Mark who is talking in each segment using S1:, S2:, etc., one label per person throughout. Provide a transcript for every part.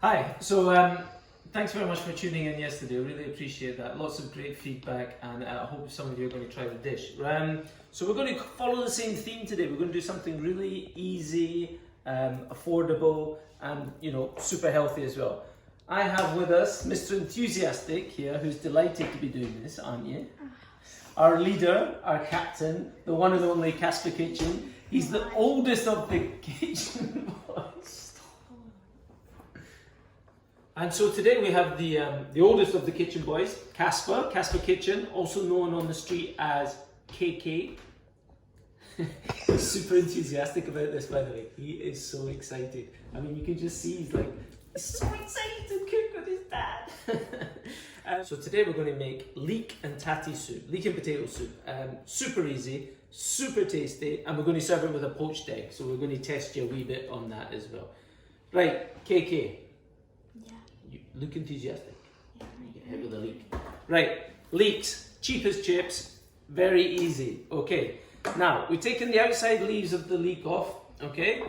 S1: Hi, thanks very much for tuning in yesterday. I really appreciate that. Lots of great feedback, and I hope some of you are going to try the dish. So we're going to follow the same theme today. We're going to do something really easy, affordable, and super healthy as well. I have with us Mr. Enthusiastic here, who's delighted to be doing this, aren't you? Our leader, our captain, the one and only Casper Kitchen. He's the oldest of the kitchen boys. And so today we have the oldest of the kitchen boys, Casper Kitchen, also known on the street as KK. He's super enthusiastic about this, by the way. He is so excited. I mean, you can just see he's so excited to cook with his dad. So today we're going to make leek and tatty soup, leek and potato soup. Super easy, super tasty, and we're going to serve it with a poached egg. So we're going to test you a wee bit on that as well. Right, KK. You look enthusiastic. Yeah, you get hit with a leek. Right, leeks, cheap as chips, very easy. Okay, now we've taken the outside leaves of the leek off, okay?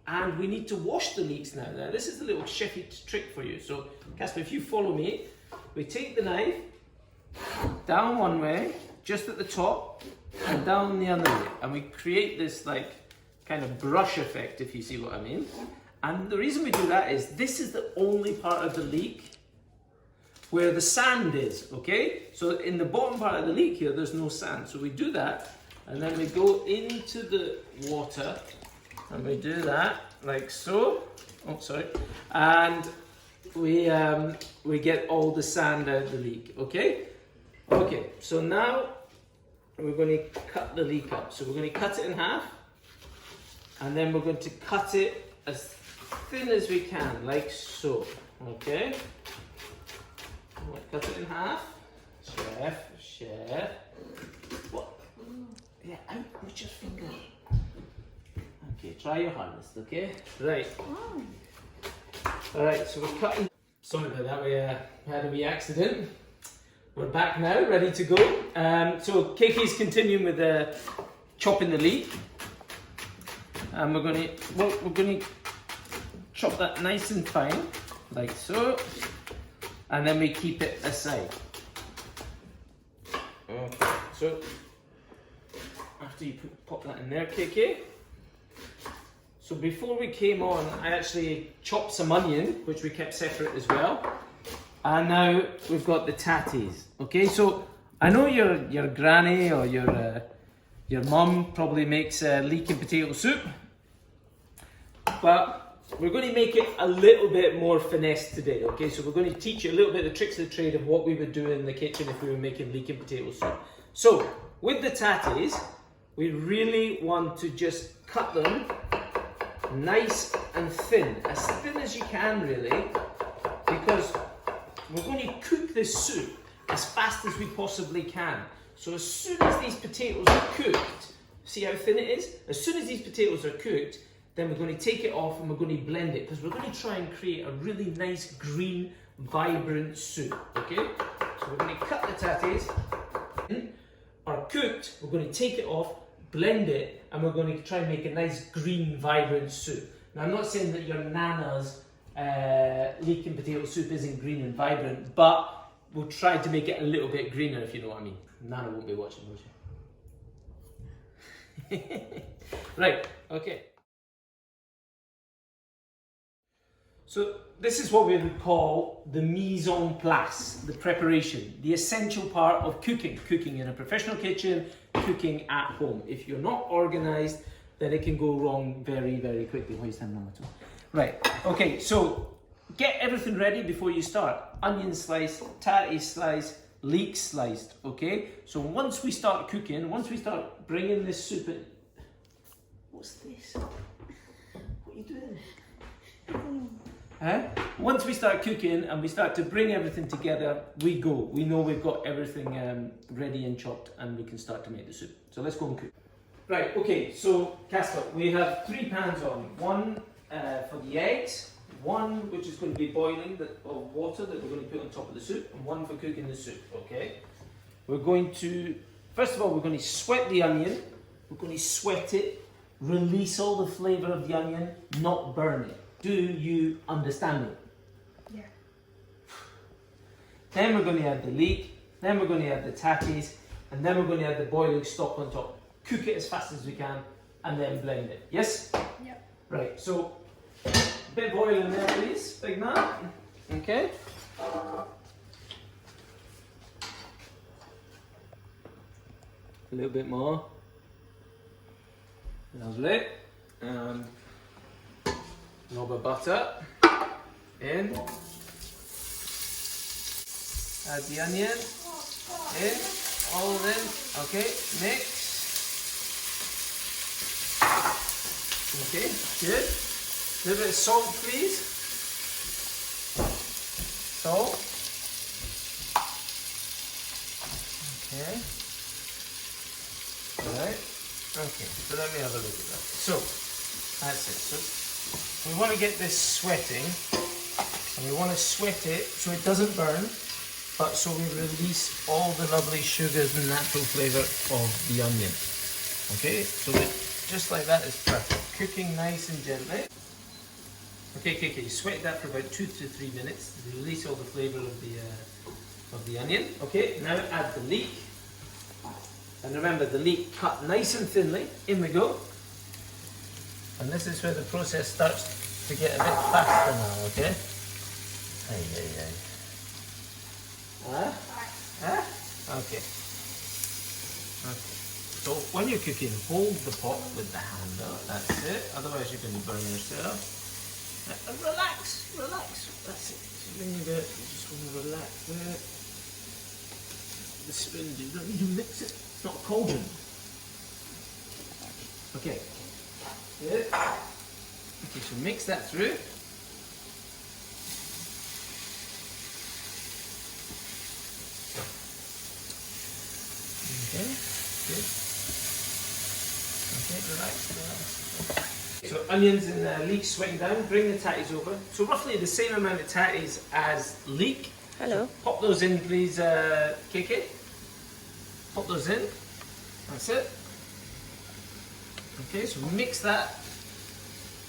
S1: And we need to wash the leeks now. Now this is a little chefy trick for you. So Casper, if you follow me, we take the knife down one way, just at the top, and down the other way. And we create this kind of brush effect, if you see what I mean. And the reason we do that is this is the only part of the leek where the sand is, okay? So in the bottom part of the leek here, there's no sand. So we do that, and then we go into the water, and we do that like so. Oh, sorry. And we get all the sand out of the leek, okay? Okay, so now we're going to cut the leek up. So we're going to cut it in half, and then we're going to cut it as thin as we can, like so, okay? We'll cut it in half. Chef. What? Yeah, out with your finger. Okay, try your hardest, okay? Right. Alright, so we're cutting. Sorry about that, we had a wee accident. We're back now, ready to go. So KK's continuing with chopping the leek. And we're going to chop that nice and fine, like so, and then we keep it aside. Okay, so after you pop that in there, KK. So before we came on, I actually chopped some onion, which we kept separate as well. And now we've got the tatties. Okay, so I know your granny or your mum probably makes leek and potato soup, but we're going to make it a little bit more finesse today, okay? So we're going to teach you a little bit of the tricks of the trade of what we would do in the kitchen if we were making leek and potato soup. So, with the tatties, we really want to just cut them nice and thin as you can really, because we're going to cook this soup as fast as we possibly can. So as soon as these potatoes are cooked, see how thin it is? As soon as these potatoes are cooked, then we're going to take it off and we're going to blend it, because we're going to try and create a really nice green vibrant soup, okay? So we're going to cut the tatties, are cooked, we're going to take it off, blend it, and we're going to try and make a nice green vibrant soup. Now I'm not saying that your nana's leek and potato soup isn't green and vibrant, but we'll try to make it a little bit greener, if you know what I mean. Nana won't be watching, will she? Right, okay. So this is what we would call the mise en place, the preparation, the essential part of cooking. Cooking in a professional kitchen, cooking at home. If you're not organised, then it can go wrong very, very quickly. Right, okay, so get everything ready before you start. Onion sliced, tatty sliced, leek sliced, okay? So once we start cooking, once we start bringing this soup in... What's this? What are you doing? Once we start cooking and we start to bring everything together, we go. We know we've got everything ready and chopped, and we can start to make the soup. So let's go and cook. Right, okay, so Casper, we have 3 pans on. One for the eggs, one which is going to be boiling of water that we're going to put on top of the soup, and one for cooking the soup, okay? We're going to, first of all, we're going to sweat the onion. We're going to sweat it, release all the flavour of the onion, not burn it. Do you understand me? then we're going to add the leek, then we're going to add the tatties, and then we're going to add the boiling stock on top. Cook it as fast as we can, and then blend it. Yes?
S2: Yep.
S1: Right, so a bit of oil in there, please, big man. Okay. A little bit more. Lovely. A little bit of butter. In. Add the onion. In. All in. Okay, mix. Okay, good. A little bit of salt, please. Salt. Okay. Alright. Okay, so let me have a look at that. So, that's it. So, we want to get this sweating, and we want to sweat it so it doesn't burn, but so we release all the lovely sugars and natural flavour of the onion. Okay, so just like that is perfect. Cooking nice and gently. Okay, sweat that for about 2 to 3 minutes to release all the flavour of the onion. Okay, now add the leek. And remember, the leek cut nice and thinly. In we go. And this is where the process starts to get a bit faster now, okay? Okay. So when you're cooking, hold the pot with the handle. That's it. Otherwise you're going to burn yourself. And relax. That's it. So when you do it, you just want to relax there. The spoon, you don't need to mix it. It's not a cauldron. Okay. Good. Okay, so mix that through. Okay, good. Okay, relax. So onions and leeks sweating down, bring the tatties over. So roughly the same amount of tatties as leek.
S2: Hello.
S1: So pop those in please, KK. Pop those in. That's it. Okay, so mix that.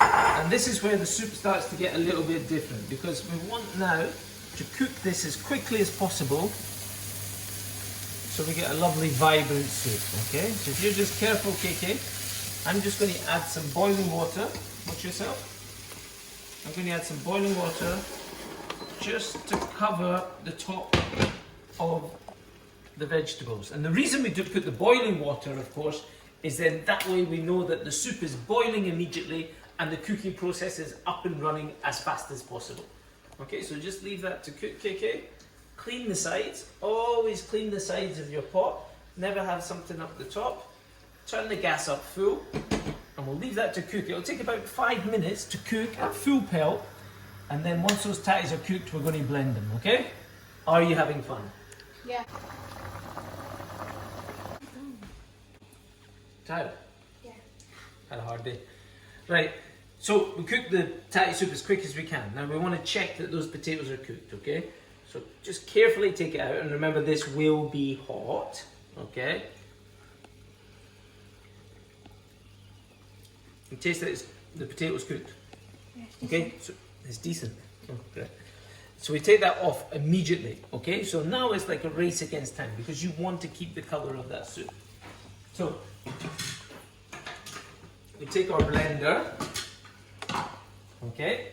S1: And this is where the soup starts to get a little bit different, because we want now to cook this as quickly as possible so we get a lovely vibrant soup. Okay, so if you're just careful, KK, I'm just going to add some boiling water. Watch yourself. I'm going to add some boiling water just to cover the top of the vegetables. And the reason we do put the boiling water, of course, is then that way we know that the soup is boiling immediately and the cooking process is up and running as fast as possible. Okay, so just leave that to cook, KK. Clean the sides. Always clean the sides of your pot. Never have something up the top. Turn the gas up full, and we'll leave that to cook. It'll take about 5 minutes to cook at full pelt, and then once those tatties are cooked, we're going to blend them, okay? Are you having fun?
S2: Yeah.
S1: Tired?
S2: Yeah.
S1: Had a hard day. Right, so we cook the tatty soup as quick as we can. Now we want to check that those potatoes are cooked, okay? So just carefully take it out, and remember this will be hot, okay? And taste that the potato's cooked.
S2: Yeah,
S1: Okay, so it's decent. Oh, great. So we take that off immediately, okay? So now it's like a race against time because you want to keep the colour of that soup. So we take our blender, okay?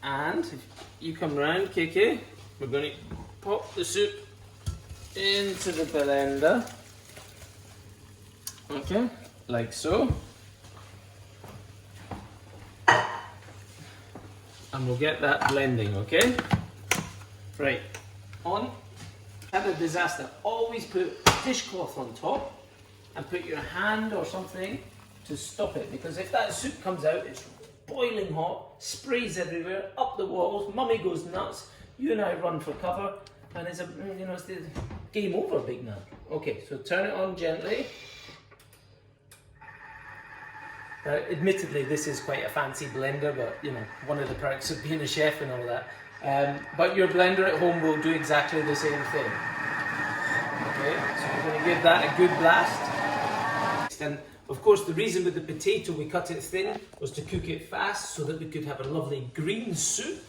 S1: And if you come round, KK, we're going to pop the soup into the blender, okay? Like so. And we'll get that blending, okay? Right, on. Have a disaster. Always put a dishcloth on top and put your hand or something to stop it, because if that soup comes out, it's boiling hot, sprays everywhere, up the walls, mummy goes nuts, you and I run for cover, and it's it's the game over, big man. Okay, so turn it on gently. Admittedly, this is quite a fancy blender, but one of the perks of being a chef and all that. But your blender at home will do exactly the same thing. Okay, so we're going to give that a good blast. And of course, the reason with the potato we cut it thin was to cook it fast so that we could have a lovely green soup,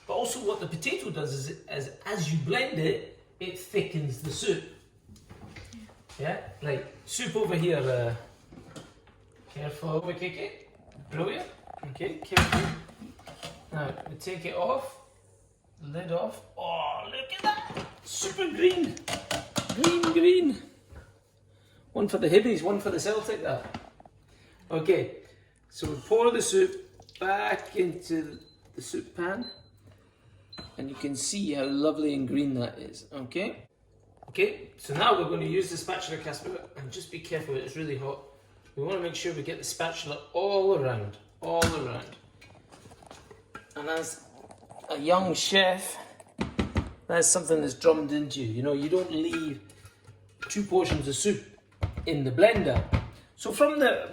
S1: but also what the potato does is as you blend it, it thickens the soup. Yeah, like soup over here. Careful, Kiki. Brilliant. Okay, careful. Now we take it off, lid off. Oh, look at that! Super green, green. One for the Hibbies, one for the Celtic. That. Okay, so we pour the soup back into the soup pan, and you can see how lovely and green that is. Okay. Okay, so now we're going to use the spatula, Casper, and just be careful, it's really hot. We want to make sure we get the spatula all around. And as a young chef, that's something that's drummed into you. You know, you don't leave 2 portions of soup in the blender. So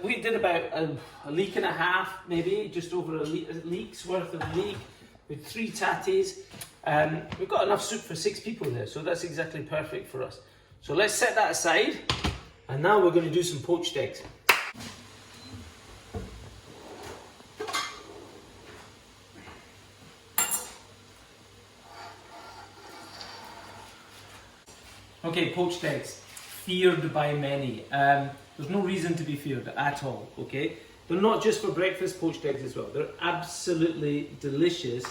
S1: we did about a leek and a half, maybe, just over a leek's worth of leek with 3 tatties. We've got enough soup for 6 people there, so that's exactly perfect for us. So let's set that aside, and now we're going to do some poached eggs. Okay, poached eggs, feared by many. There's no reason to be feared at all, okay? They're not just for breakfast, poached eggs as well. They're absolutely delicious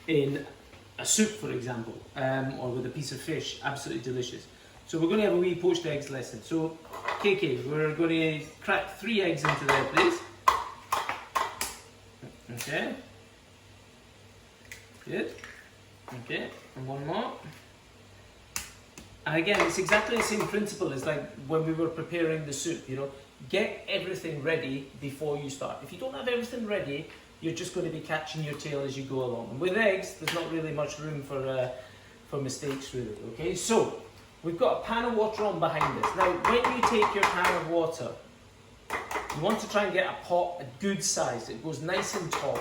S1: in a soup, for example, or with a piece of fish, absolutely delicious. So we're going to have a wee poached eggs lesson. So, KK, we're going to crack 3 eggs into there, please. Okay. Good. Okay, and one more. And again, it's exactly the same principle as like when we were preparing the soup, you know. Get everything ready before you start. If you don't have everything ready, you're just going to be catching your tail as you go along. And with eggs, there's not really much room for mistakes, really. Okay, so we've got a pan of water on behind us. Now, when you take your pan of water, you want to try and get a pot a good size. It goes nice and tall.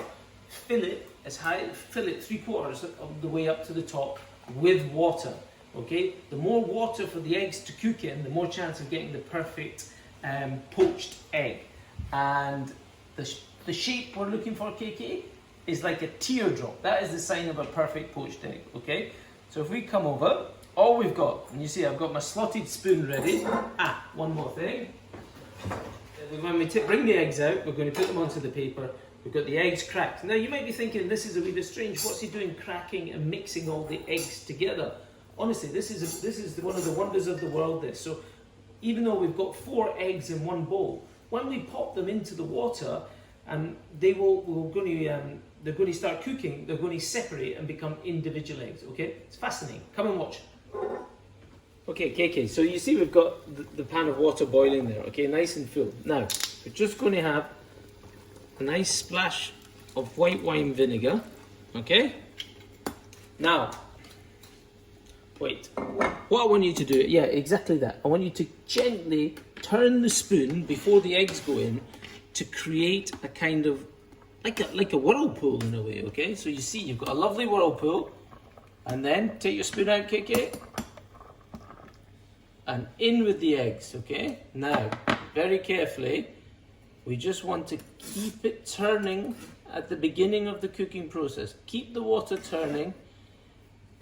S1: Fill it as high. Fill it 3/4 of the way up to the top with water. Okay, the more water for the eggs to cook in, the more chance of getting the perfect poached egg. And the shape we're looking for, KK, is like a teardrop. That is the sign of a perfect poached egg, okay? So if we come over, all we've got, and you see I've got my slotted spoon ready. One more thing. When we bring the eggs out, we're going to put them onto the paper. We've got the eggs cracked. Now you might be thinking, this is a wee bit strange. What's he doing cracking and mixing all the eggs together? Honestly, this is one of the wonders of the world, this. So even though we've got 4 eggs in one bowl, when we pop them into the water, they're going to start cooking, they're going to separate and become individual eggs, okay? It's fascinating. Come and watch. Okay, KK, so you see we've got the pan of water boiling there, okay? Nice and full. Now, we're just going to have a nice splash of white wine vinegar, okay? Now, wait, what I want you to do, yeah, exactly that. I want you to gently turn the spoon before the eggs go in to create a kind of, like a whirlpool in a way, okay? So you see, you've got a lovely whirlpool, and then take your spoon out, KK, and in with the eggs, okay? Now, very carefully, we just want to keep it turning at the beginning of the cooking process. Keep the water turning,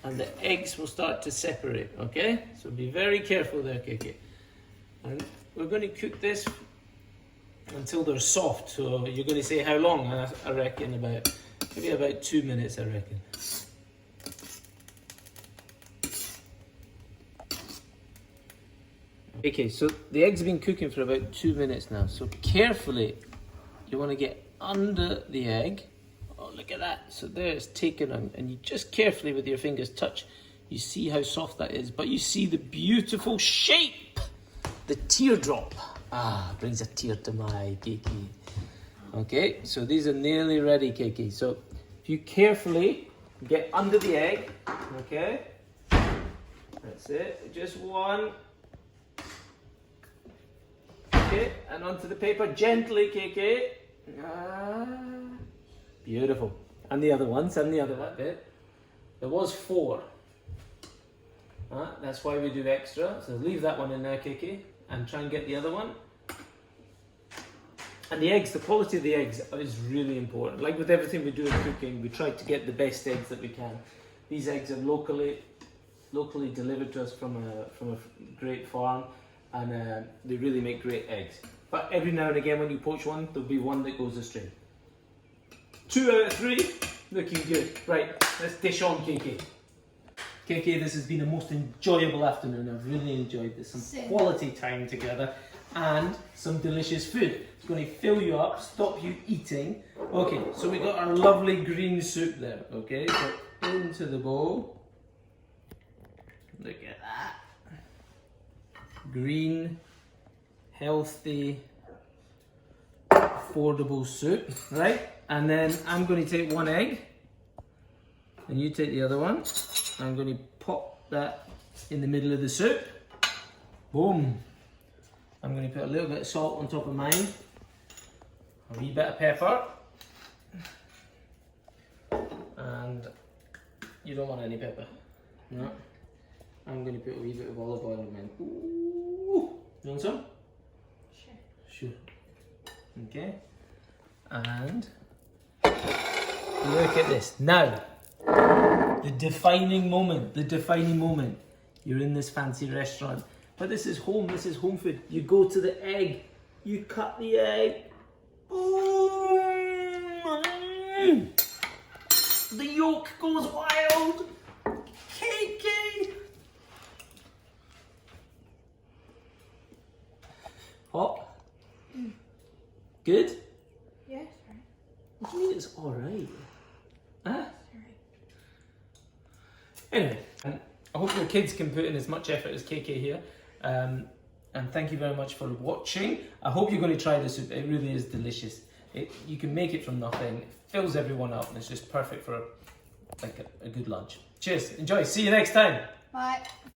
S1: and the eggs will start to separate, okay? So be very careful there, KK. And we're going to cook this until they're soft. So you're going to say how long? I reckon maybe about 2 minutes, I reckon. Okay, so the eggs have been cooking for about 2 minutes now. So carefully, you want to get under the egg. Oh, look at that. So there it's taken on, and you just carefully with your fingers touch. You see how soft that is, but you see the beautiful shape, the teardrop. Brings a tear to my eye, Kiki. Okay, so these are nearly ready, Kiki. So if you carefully get under the egg, okay, that's it, just one. Okay, and onto the paper, gently, Kiki. Beautiful. And the other one. There was 4. That's why we do extra. So leave that one in there, Kiki, and try and get the other one. And the eggs, the quality of the eggs is really important. Like with everything we do in cooking, we try to get the best eggs that we can. These eggs are locally delivered to us from a great farm, and they really make great eggs. But every now and again when you poach one, there'll be one that goes astray. 2 out of 3, looking good. Right, let's dish on KK. KK, this has been a most enjoyable afternoon. I've really enjoyed this. Some quality time together and some delicious food. It's going to fill you up, stop you eating. Okay, so we got our lovely green soup there. Okay, so into the bowl. Look at that. Green, healthy, affordable soup, right? And then I'm going to take one egg and you take the other one. I'm going to pop that in the middle of the soup. Boom. I'm going to put a little bit of salt on top of mine. A wee bit of pepper. And you don't want any pepper. No. I'm going to put a wee bit of olive oil in mine. Ooh. You want some? Sure. Okay. And look at this. Now, the defining moment. You're in this fancy restaurant. But this is home food. You go to the egg, you cut the egg. Boom! The yolk goes wild. KK! Hot? Good?
S2: Yeah, it's alright.
S1: What do you mean it's alright? Huh? Anyway, I hope your kids can put in as much effort as KK here. And thank you very much for watching. I hope you're going to try this soup. It really is delicious. You can make it from nothing. It fills everyone up and it's just perfect for a good lunch. Cheers. Enjoy. See you next time.
S2: Bye.